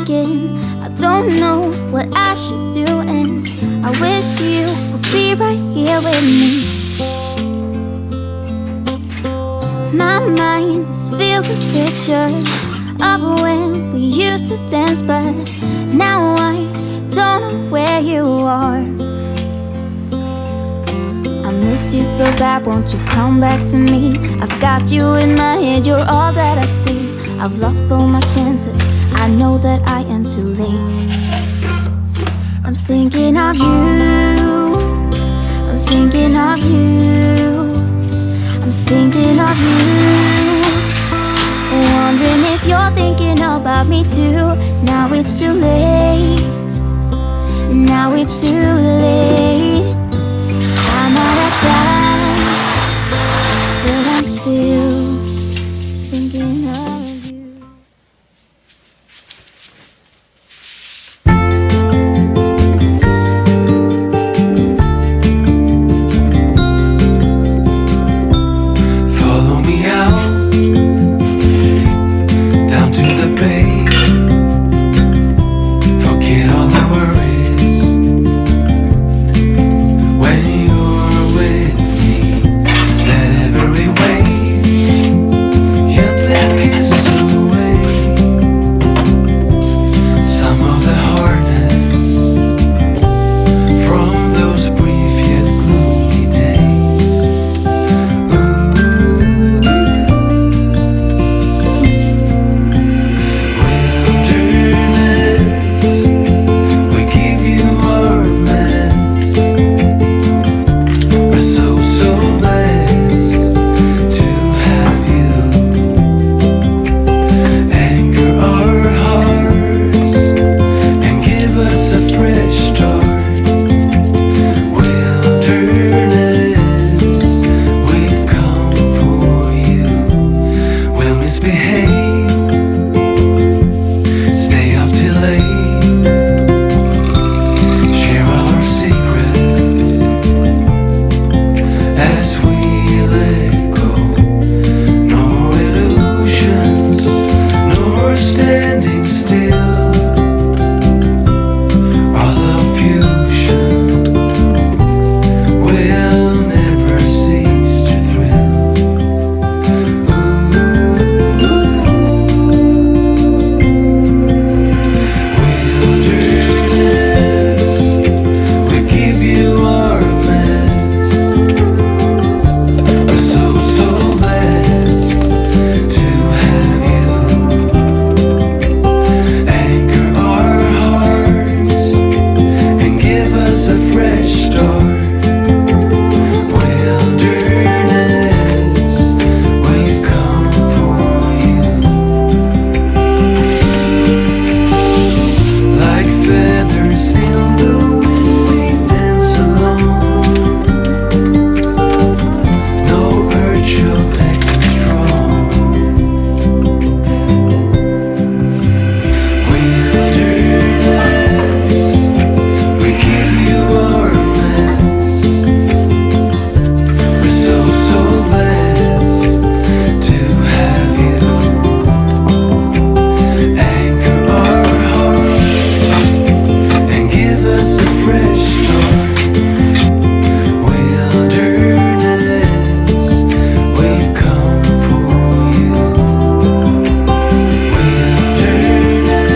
thinking I don't know what I should do, and I wish you would be right here with me. My mind is filled with pictures of when we used to dance, but now I don't know where you are. I miss you so bad, won't you come back to me? I've got you in my head, you're all that I see. I've lost all my chances, I know that I am too late. I'm thinking of you, I'm thinking of you, I'm thinking of you, wondering if you're thinking about me too. Now it's too late, now it's too late. I'm out of time, but I'm still thinking of you. Follow me out, down to the bay. Forget all the worries. When you're with me, let every wave gently kiss away some of the hardness from those brief yet gloomy days. Wilderness, we give you our mess. We're so blessed to have you anchor our hearts and give us a fresh start. Wilderness, we've come for you. We'll misbehave, stay up till late, share all our secrets as we let go. No more illusions, no more standing still. Our love fusion will never cease to thrill. Wilderness, we give you our mess. We're so blessed to have you anchor our hearts and give us a fresh start. Wilderness, we've come for you. Like feathers in the wind, we dance along. No urge of acting strong. Wilderness, we give you our mess. We're so blessed to have you anchor our heart and give us a fresh start. Wilderness, we've come for you. Wilderness,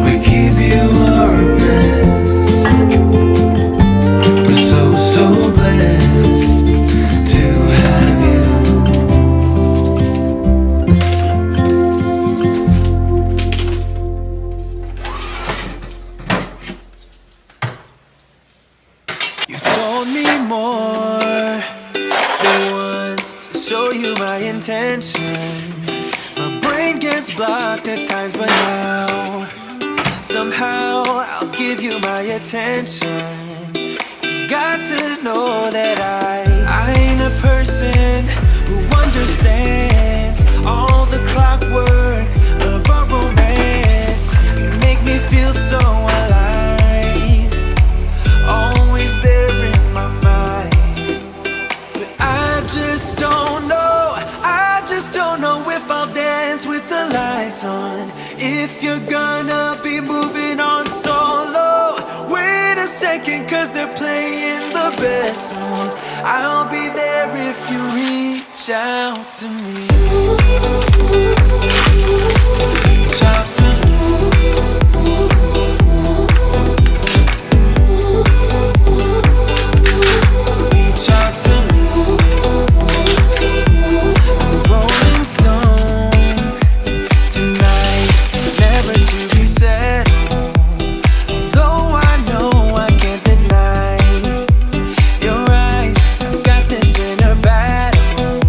we give you our mess. We're so blessed to have you. You've told me more than once to show you my intention. My brain gets blocked at times, but now somehow I'll give you my attention. You've got to know that I ain't a person who understands all the clockwork of our romance. You make me feel so alive, always there in my mind. But I just don't know if I'll dance with the light lights on. If you're gonna be moving on solo, wait a second, cause they're playing the best song. I'll be there if you reach out to me. Reach out to me. Reach out to me. I'm a rolling stone tonight, never to be settled. Though I know I can't deny your eyes, I've got this inner battle.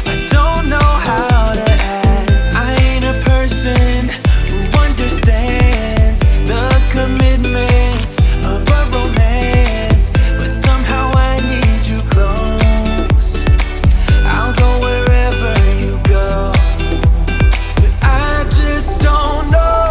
I don't know how to act. I ain't a person who understands the commitment of a romance, but somehow I need you close. I'll go wherever you go. But I just don't know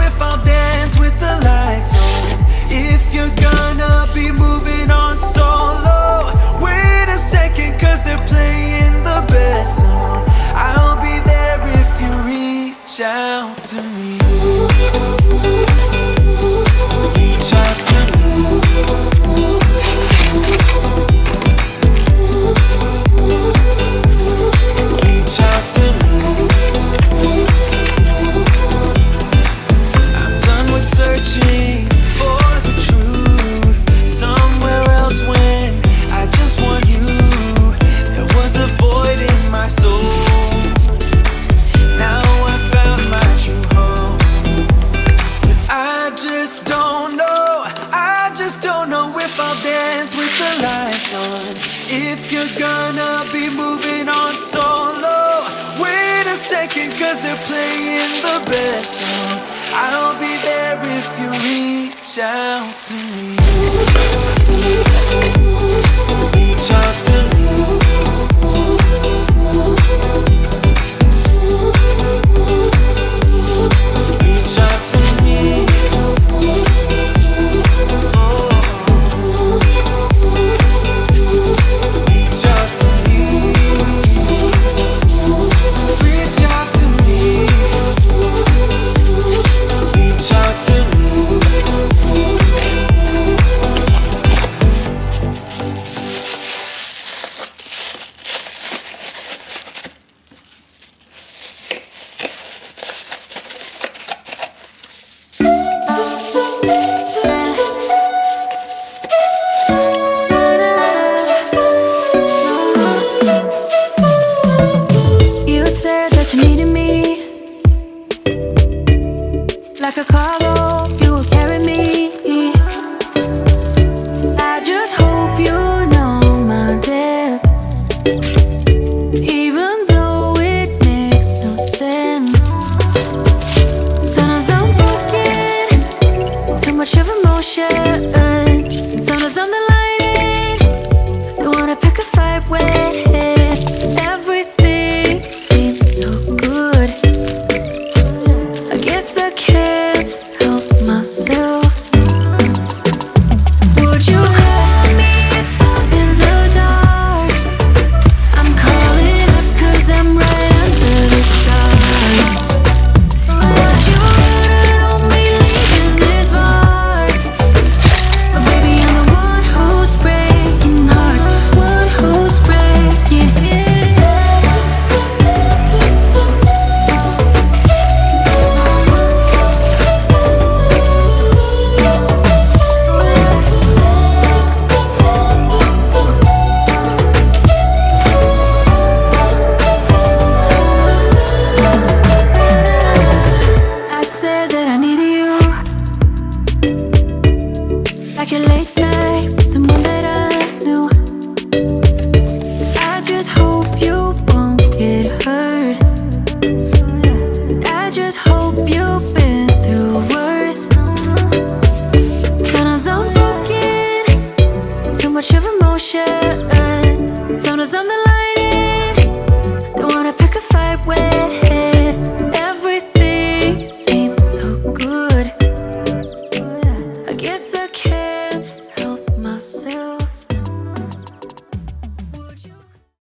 if I'll dance with the lights on. If you're gonna be moving on solo, wait a second, cause they're playing the best song. I'll be there if you reach out to me. Reach out to me. Reach out to me. I'm done with searching for the truth somewhere else when I just want you. There was a void in my soul. Now I found my true home. But I just don't know if I'll dance with the lights on. If you're gonna be moving on solo, wait a second, cause they're playing the best song. I'll be there if you reach out to me. Reach out to me. Reach out to me. Reach out to me. Reach out to me. Reach out to me. You said that you needed me like a cargo, you will carry me. I just hope you know my depth, even though it makes no sense. Sometimes I'm broken, too much of emotion. Sometimes I'm the lightning, the one I pick a fight with. Everything seems so good, I guess I can't help myself. Would you call me if I'm in the dark? I'm calling up cause I'm right under the stars. Would you run on me leaving this mark? But baby, I'm the one who's breaking hearts, one who's breaking I said that I needed you like a late night, someone that I knew. I just hope you won't get hurt. I just hope you've been through worse. Sometimes I'm broken, too much of emotions. Sometimes I'm the